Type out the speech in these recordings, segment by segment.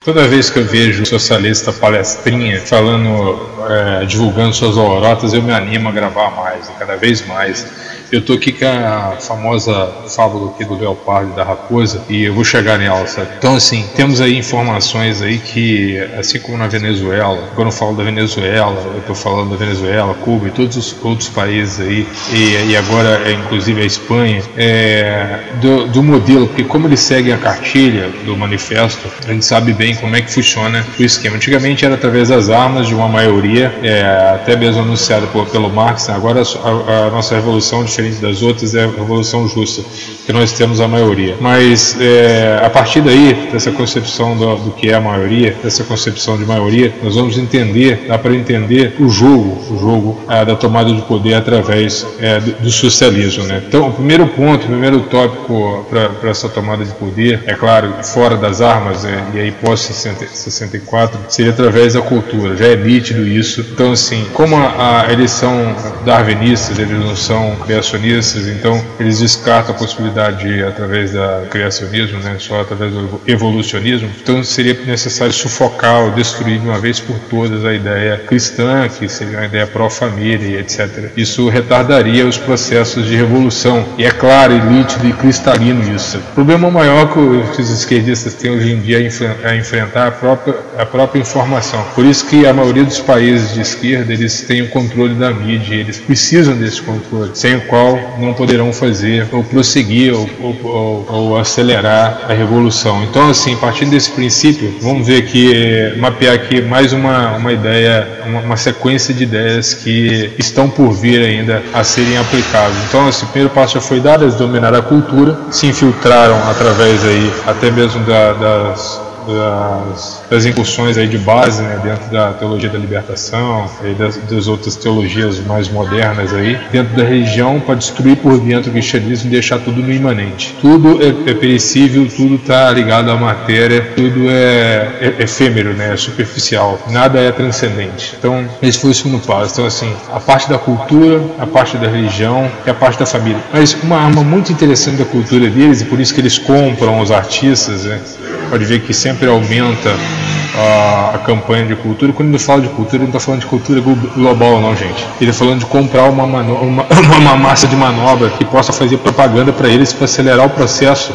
Toda vez que eu vejo um socialista palestrinha falando, divulgando suas lorotas, eu me animo a gravar mais, cada vez mais. Eu estou aqui com a famosa fábula aqui do leopardo e da raposa, e eu vou chegar nela, sabe? Então, assim, temos aí informações aí que, assim como na Venezuela, quando eu falo da Venezuela, eu estou falando da Venezuela, Cuba e todos os outros países aí, e agora, inclusive a Espanha, do modelo, porque como eles seguem a cartilha do manifesto, a gente sabe bem como é que funciona o esquema. Antigamente era através das armas de uma maioria, até mesmo anunciada pelo Marx, né? Agora a nossa revolução, diferente das outras, é a revolução justa, que nós temos a maioria. Mas a partir daí, dessa concepção do que é a maioria, dessa concepção de maioria, nós vamos entender, dá para entender o jogo da tomada de poder através do socialismo, né? Então, o primeiro ponto, o primeiro tópico para essa tomada de poder, é claro, fora das armas, e aí pós-64, seria através da cultura, já é nítido isso. Então, assim, como eles são darwinistas, eles não são criacionistas, então eles descartam a possibilidade de, através do criacionismo, né, só através do evolucionismo. Então seria necessário sufocar ou destruir de uma vez por todas a ideia cristã, que seria uma ideia pró-família, etc. Isso retardaria os processos de revolução, e é claro, e nítido e cristalino isso. O problema maior que os esquerdistas têm hoje em dia é enfrentar a própria informação. Por isso que a maioria dos países de esquerda, eles têm o controle da mídia, eles precisam desse controle, sem o qual não poderão fazer ou prosseguir ou acelerar a revolução. Então, assim, partindo desse princípio, vamos ver aqui, mapear aqui mais uma ideia, uma sequência de ideias que estão por vir ainda a serem aplicadas. Então, esse primeiro passo já foi dado, eles dominaram a cultura, se infiltraram através aí até mesmo das incursões aí de base, né, dentro da teologia da libertação e das outras teologias mais modernas aí, dentro da religião, para destruir por dentro o cristianismo e deixar tudo no imanente. Tudo é perecível, tudo está ligado à matéria, tudo é efêmero, né, é superficial, nada é transcendente. Então, esse foi o segundo passo. Então, assim, a parte da cultura, a parte da religião e a parte da família. Mas uma arma muito interessante da cultura deles, e por isso que eles compram os artistas, né, pode ver que sempre aumenta a campanha de cultura. Quando ele fala de cultura, ele não está falando de cultura global não, gente. Ele está falando de comprar uma massa de manobra que possa fazer propaganda para eles, para acelerar o processo.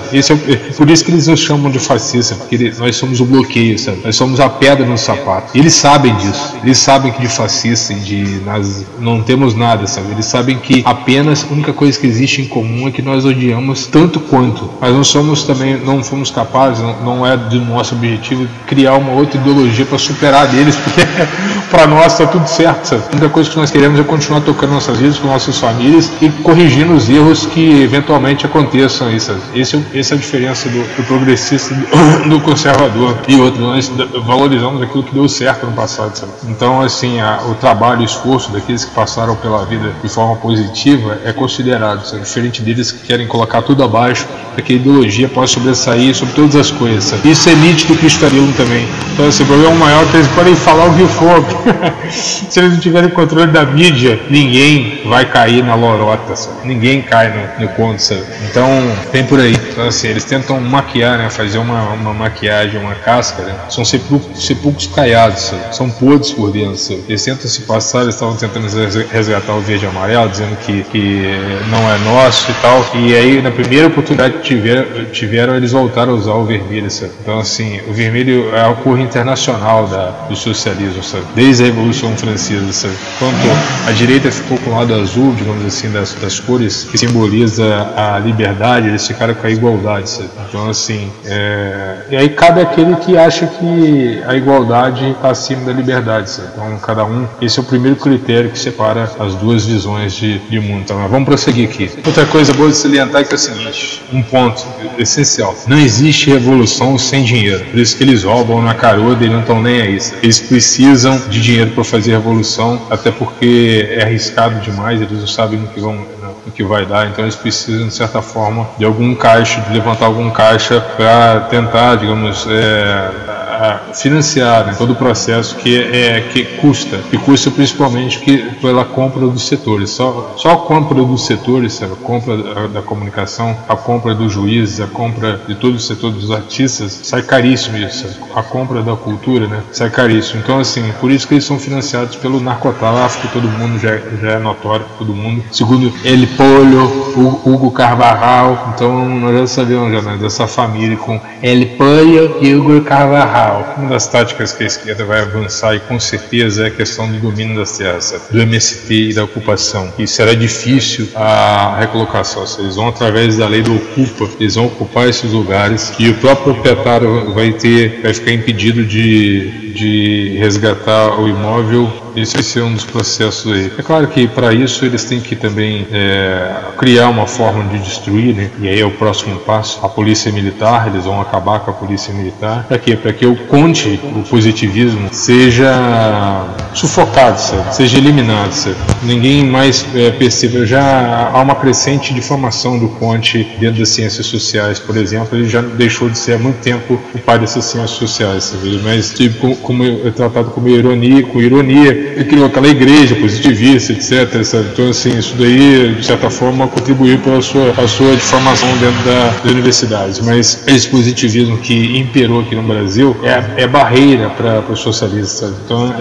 Por isso que eles nos chamam de fascistas, porque nós somos o bloqueio, sabe? Nós somos a pedra no sapato. E eles sabem disso. Eles sabem que de fascista e de nazi não temos nada, sabe? Eles sabem que apenas a única coisa que existe em comum é que nós odiamos tanto quanto. Mas não fomos capazes, não é do nosso objetivo criar uma outra ideologia para superar deles, porque para nós está tudo certo, sabe? A única coisa que nós queremos é continuar tocando nossas vidas com nossas famílias e corrigindo os erros que eventualmente aconteçam aí, sabe? Essa é a diferença do progressista do conservador. E outro, nós valorizamos aquilo que deu certo no passado, sabe? Então, assim, o trabalho e o esforço daqueles que passaram pela vida de forma positiva é considerado, sabe? Diferente deles que querem colocar tudo abaixo para que a ideologia possa sobressair sobre todas as coisas, sabe? Isso é nítido do cristianismo também. Então, esse problema maior é que eles podem falar o que for. Se eles não tiverem controle da mídia, ninguém vai cair na lorota, sabe? Ninguém cai no conto, sabe? Então, tem por aí. Então, assim, eles tentam maquiar, né? Fazer uma maquiagem, uma casca, né? São sepulcros caiados, sabe? São podres por dentro, sabe? Eles tentam se passar, eles estavam tentando resgatar o verde e amarelo, dizendo que não é nosso e tal. E aí, na primeira oportunidade que tiveram, eles voltaram a usar o vermelho, sabe? Então, assim, o vermelho é a cor internacional do socialismo, sabe? Desde a Revolução Francesa, sabe? Enquanto a direita ficou com o lado azul, digamos assim, das cores que simboliza a liberdade, eles ficaram com a igualdade, sabe? Então, assim, e aí cabe aquele que acha que a igualdade está acima da liberdade, sabe? Então, cada um, esse é o primeiro critério que separa as duas visões de mundo. Então, vamos prosseguir aqui. Outra coisa boa de salientar é que é o seguinte, um ponto essencial: não existe revolução sem dinheiro. Por isso que eles roubam na caruda e não estão nem aí. Eles precisam de dinheiro para fazer revolução, até porque é arriscado demais, eles não sabem o que vai dar, então eles precisam, de certa forma, de algum caixa, de levantar algum caixa para tentar, digamos, financiar, né, todo o processo que custa principalmente pela compra dos setores. Só a compra dos setores, sabe, a compra da comunicação, a compra dos juízes, a compra de todo o setor dos artistas, sai caríssimo isso. A compra da cultura, né, sai caríssimo. Então, assim, por isso que eles são financiados pelo narcotráfico, todo mundo já é notório, todo mundo. Segundo El Pollo, Hugo Carvajal, então nós já sabemos já, né, dessa família com El Pollo e Hugo Carvajal. Uma das táticas que a esquerda vai avançar, e com certeza, é a questão do domínio das terras, do MST e da ocupação. E será difícil a recolocação, eles vão através da lei do ocupa, eles vão ocupar esses lugares e o próprio proprietário vai ficar impedido de resgatar o imóvel. Esse vai ser um dos processos aí. É claro que para isso eles têm que também criar uma forma de destruir, né? E aí é o próximo passo, a polícia militar. Eles vão acabar com a polícia militar. Para quê? Para que o positivismo seja sufocado, sabe? Seja eliminado, sabe? Ninguém mais perceba. Já há uma crescente difamação do Conte dentro das ciências sociais, por exemplo. Ele já deixou de ser há muito tempo o pai dessas ciências sociais, sabe? Mas tipo, como é tratado com ironia, ele criou aquela igreja positivista, etc. Sabe? Então, assim, isso daí, de certa forma, contribuiu para a sua difamação dentro das universidades. Mas esse positivismo que imperou aqui no Brasil é barreira para os socialistas. Sabe? Então,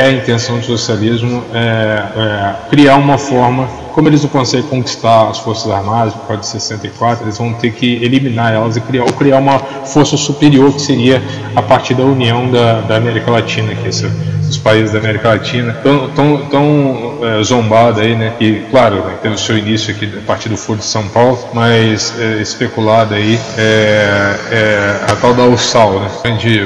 a intenção do socialismo criar uma forma. Como eles não conseguem conquistar as Forças Armadas por causa de 64, eles vão ter que eliminar elas e criar uma força superior, que seria a partir da união da América Latina, que os países da América Latina tão zombado aí, né? E claro, né, teve o seu início aqui a partir do Foro de São Paulo, mas especulado aí a tal da USAL, né?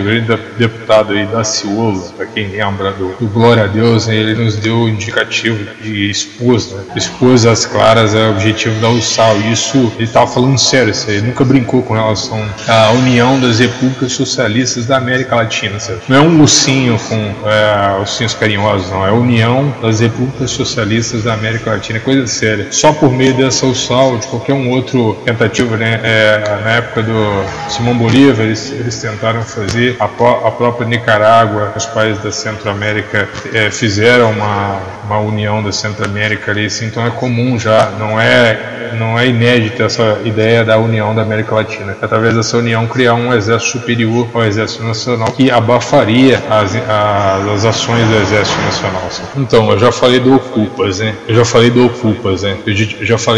O grande deputado aí Daciolo, para quem lembra do Glória a Deus, né, ele nos deu o indicativo e expôs, né? Expôs às claras o objetivo da USAL. Isso ele estava falando sério, ele nunca brincou com relação à união das repúblicas socialistas da América Latina, sabe? Não é um ursinho com ursinhos carinhosos, não, é a união das repúblicas socialistas da América Latina, é coisa séria. Só por meio dessa USAL, de qualquer outro tentativa, né, na época do Simão Bolívar, eles tentaram fazer, a própria Nicarágua, os países da Centro-América fizeram uma união da Centro-América ali, assim, então é comum já, não é inédita essa ideia da união da América Latina. Através dessa união criar um exército superior ao exército nacional que abafaria as ações do exército nacional. Assim. Então, eu já falei do Ocupas, né? Eu já falei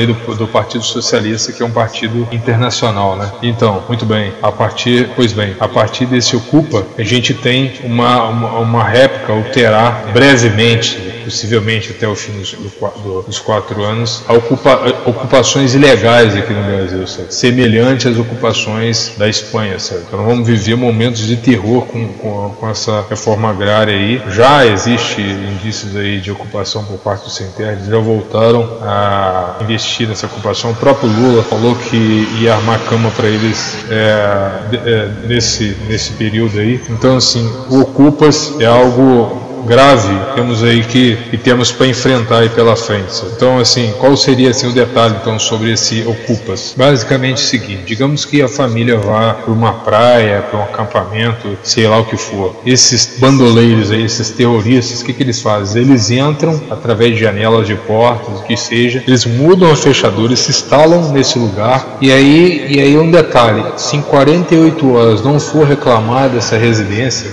do Partido Socialista, que é um partido internacional, né? Então, muito bem. A partir desse Ocupa, a gente tem uma réplica, ou terá brevemente, possivelmente até o fim dos 4 anos, ocupações ilegais aqui no Brasil, sabe? Semelhante às ocupações da Espanha, sabe? Então vamos viver momentos de terror com essa reforma agrária aí. Já existe indícios aí de ocupação por parte dos sem-terra, eles já voltaram a investir nessa ocupação. O próprio Lula falou que ia armar cama para eles nesse período aí. Então, assim, o Ocupas é algo grave, temos aí que temos para enfrentar aí pela frente. Sabe? Então, assim, qual seria assim, o detalhe então sobre esse Ocupas? Basicamente o seguinte: digamos que a família vá para uma praia, para um acampamento, sei lá o que for. Esses bandoleiros aí, esses terroristas, o que eles fazem? Eles entram através de janelas, de portas, o que seja, eles mudam as fechaduras, se instalam nesse lugar, e aí um detalhe: se em 48 horas não for reclamada essa residência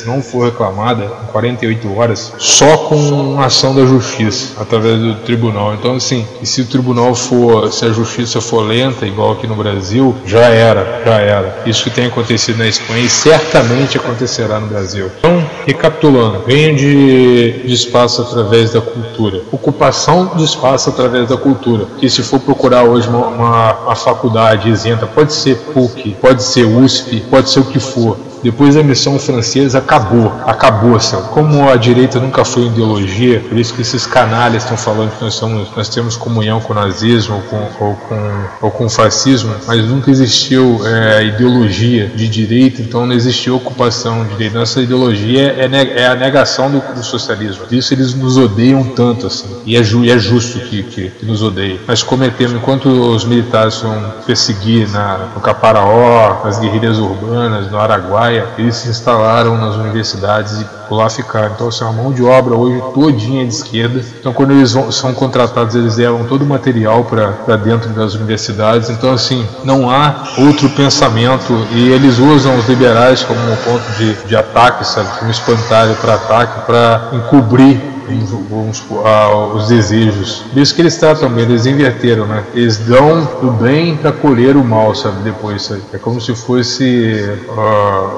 não for reclamada em 48 horas, só com ação da justiça, através do tribunal. Então, assim, e se o tribunal se a justiça for lenta, igual aqui no Brasil, já era. Isso que tem acontecido na Espanha e certamente acontecerá no Brasil. Então, recapitulando, ganho de espaço através da cultura, ocupação de espaço através da cultura, que se for procurar hoje uma faculdade isenta, pode ser PUC, pode ser USP, pode ser o que for. Depois da missão francesa, acabou, sabe? Como a direita nunca foi ideologia, por isso que esses canalhas estão falando que nós temos comunhão com o nazismo ou com o fascismo, mas nunca existiu ideologia de direita, então não existiu ocupação de direita. Nossa ideologia é a negação do socialismo. Por isso eles nos odeiam tanto, assim, e é justo que nos odeiem. Mas cometemos, enquanto os militares vão perseguir no Caparaó, nas guerrilhas urbanas, no Araguaia, praia, eles se instalaram nas universidades e por lá ficaram. Então, assim, a mão de obra hoje todinha é de esquerda. Então, quando eles são contratados, eles levam todo o material para dentro das universidades. Então, assim, não há outro pensamento, e eles usam os liberais como um ponto de ataque, sabe, como espantalho para ataque, para encobrir os desejos. Por isso que eles tratam bem, eles inverteram, né? Eles dão o bem para colher o mal, sabe? Depois, sabe? É como se fosse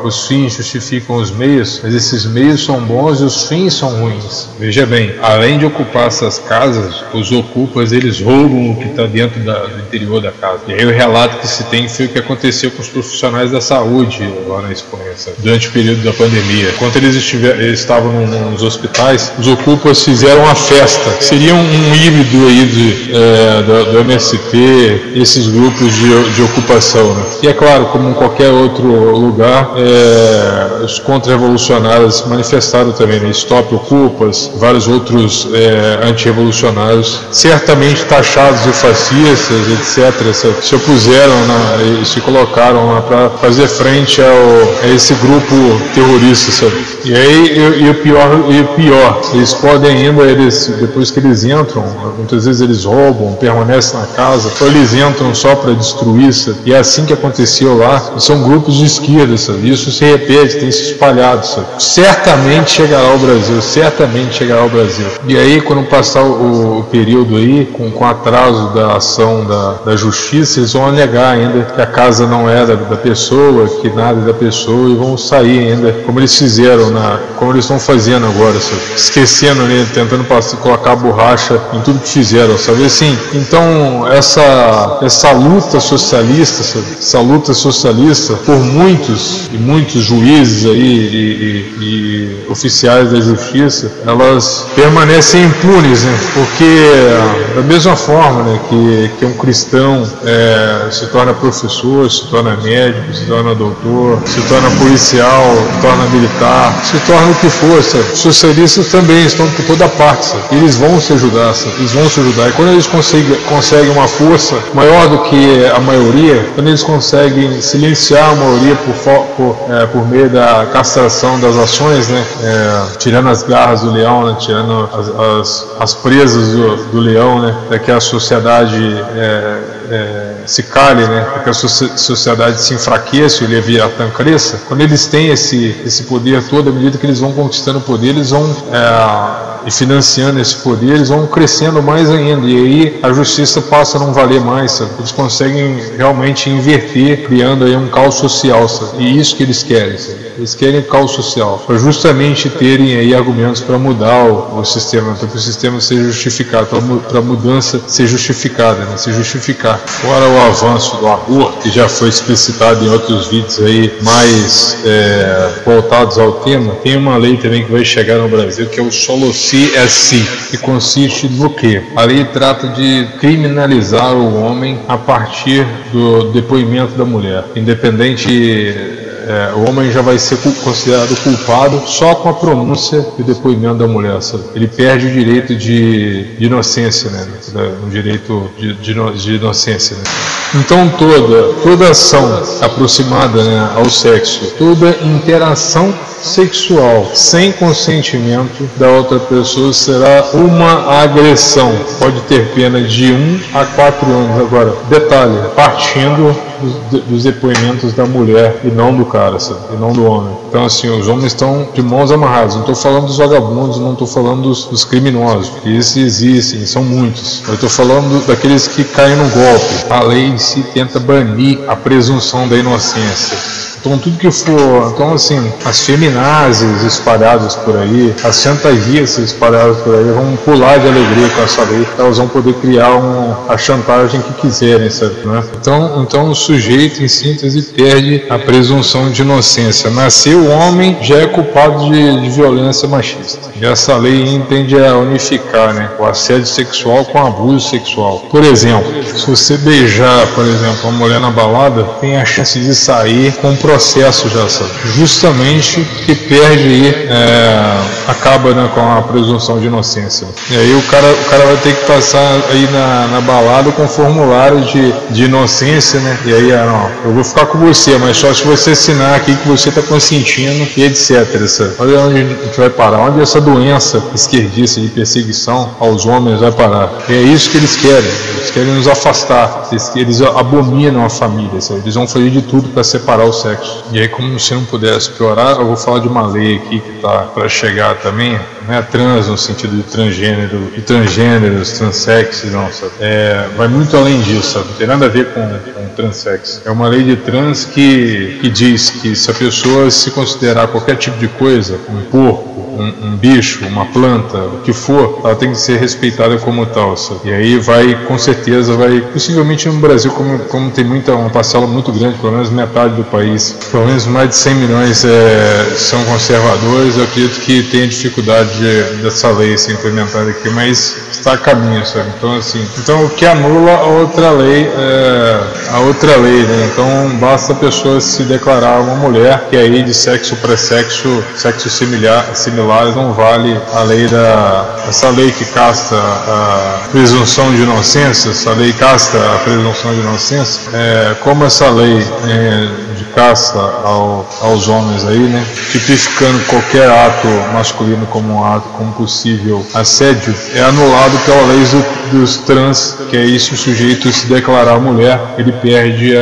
os fins justificam os meios, mas esses meios são bons e os fins são ruins. Veja bem, além de ocupar essas casas, os ocupas eles roubam o que está dentro do interior da casa. E aí o relato que se tem foi o que aconteceu com os profissionais da saúde lá na Espanha, sabe? Durante o período da pandemia. Enquanto eles estavam nos hospitais, os ocupas fizeram uma festa. Seria um híbrido aí do MST, esses grupos de ocupação, né? E é claro, como em qualquer outro lugar, os contra-revolucionários se manifestaram também, né? Stop Ocupas, vários outros anti-revolucionários, certamente taxados de fascistas, etc., se opuseram e se colocaram lá para fazer frente a esse grupo terrorista, sabe? E aí, o pior, eles podem ainda, depois que eles entram, muitas vezes eles roubam, permanecem na casa, ou eles entram só para destruir, sabe? E é assim que aconteceu lá. São grupos de esquerda, sabe? Isso se repete, tem se espalhado, sabe? Certamente chegará ao Brasil. E aí, quando passar o período aí, com atraso da ação da justiça, eles vão alegar ainda que a casa não era da pessoa, que nada é da pessoa, e vão sair ainda, como eles fizeram, como eles estão fazendo agora, sabe? Esquecendo, né? Tentando colocar borracha em tudo que fizeram, sabe? Assim, então, essa luta socialista, sabe? Essa luta socialista, por muitos juízes aí e oficiais da justiça, elas permanecem impunes, né? Porque da mesma forma, né, que um cristão se torna professor, se torna médico, se torna doutor, se torna policial, se torna militar, se torna o que for, sabe? Socialistas também estão por toda parte, sabe? Eles vão se ajudar, sabe? E quando eles conseguem uma força maior do que a maioria, quando eles conseguem silenciar a maioria por meio da castração das ações, né? Tirando as garras do leão, né? Tirando as presas do leão, né? Para que a sociedade se cale, né? Para que a sociedade se enfraqueça e o Leviatã cresça. Quando eles têm esse poder todo, à medida que eles vão conquistando o poder, eles vão e financiando esse poder, eles vão crescendo mais ainda, e aí a justiça passa a não valer mais, sabe? Eles conseguem realmente inverter, criando aí um caos social, sabe? E isso que eles querem, sabe? Eles querem caos social, para justamente terem aí argumentos para mudar o sistema, para que o sistema seja justificado, para a mudança ser justificada, né? Se justificar. Fora o avanço do aborto, que já foi explicitado em outros vídeos aí mais voltados ao tema, tem uma lei também que vai chegar no Brasil, que é o Solo-Si SC, que consiste no quê? A lei trata de criminalizar o homem a partir do depoimento da mulher, independente. O homem já vai ser considerado culpado só com a pronúncia e o depoimento da mulher, sabe? Ele perde o direito de inocência, né? O direito de inocência, né? Então toda ação aproximada, né, ao sexo, toda interação sexual sem consentimento da outra pessoa será uma agressão. Pode ter pena de 1 a 4 anos. Agora, detalhe, partindo dos depoimentos da mulher e não do cara, sabe? E não do homem. Então, assim, os homens estão de mãos amarradas. Não estou falando dos vagabundos, não estou falando dos criminosos, porque esses existem, são muitos. Eu estou falando daqueles que caem no golpe. A lei em si tenta banir a presunção da inocência. Então, tudo que for, então, assim, as feminazes espalhadas por aí, as chantagistas espalhadas por aí vão pular de alegria com essa lei, elas vão poder criar a chantagem que quiserem, sabe, né? Então o sujeito, em síntese, perde a presunção de inocência. Nasceu o homem, já é culpado de violência machista. E essa lei tende a unificar, né, o assédio sexual com o abuso sexual. Por exemplo, se você beijar, por exemplo, uma mulher na balada, tem a chance de sair com processo já, sabe? Justamente que perde aí, acaba, né, com a presunção de inocência. E aí o cara vai ter que passar aí na balada com formulário de inocência, né? E aí, não, eu vou ficar com você, mas só se você assinar aqui que você está consentindo e etc. Sabe? Olha onde a gente vai parar, onde essa doença esquerdista de perseguição aos homens vai parar. E é isso que eles querem nos afastar, eles abominam a família, sabe? Eles vão fazer de tudo para separar o sexo. E aí, como se não pudesse piorar, eu vou falar de uma lei aqui que está para chegar também, não é trans no sentido de transgênero, de transgêneros, transexos, não, sabe? Vai muito além disso, sabe? Não tem nada a ver com transexo. É uma lei de trans que diz que se a pessoa se considerar qualquer tipo de coisa, um porco, um bicho, uma planta, o que for, ela tem que ser respeitada como tal, sabe? E aí com certeza possivelmente no Brasil, como tem uma parcela muito grande, pelo menos metade do país, pelo menos mais de 100 milhões são conservadores, eu acredito que tem dificuldade dessa lei ser implementada aqui, mas está a caminho, sabe? Então o que anula a outra lei, né? Então basta a pessoa se declarar uma mulher, que aí de sexo para sexo similares não vale a lei essa lei que casta a presunção de inocência, essa lei casta a presunção de inocência, como essa lei de caça aos homens aí, né, tipificando qualquer ato masculino como como possível assédio, é anulado pela lei dos trans, que aí se o sujeito se declarar mulher, ele perde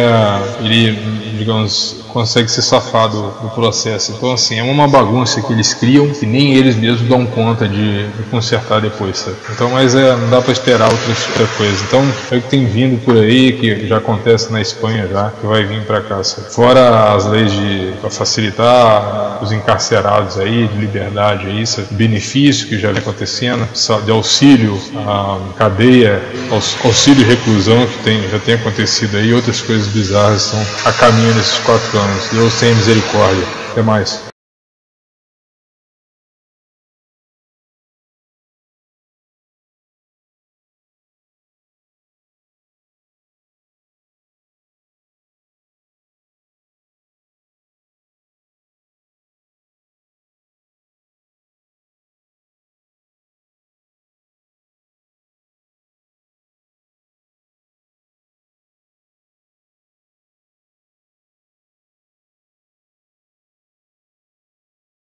digamos, consegue ser safado do processo. Então, assim, é uma bagunça que eles criam que nem eles mesmos dão conta de consertar depois, sabe? Então, mas não dá para esperar outra coisa. Então, é o que tem vindo por aí, que já acontece na Espanha já, que vai vir para cá, sabe? Fora as leis para facilitar os encarcerados aí, de liberdade aí, sabe? Benefício que já vem acontecendo, de auxílio à cadeia, auxílio e reclusão que já tem acontecido aí, outras coisas bizarras estão a caminho nesses 4 anos. Deus tenha misericórdia. Até mais.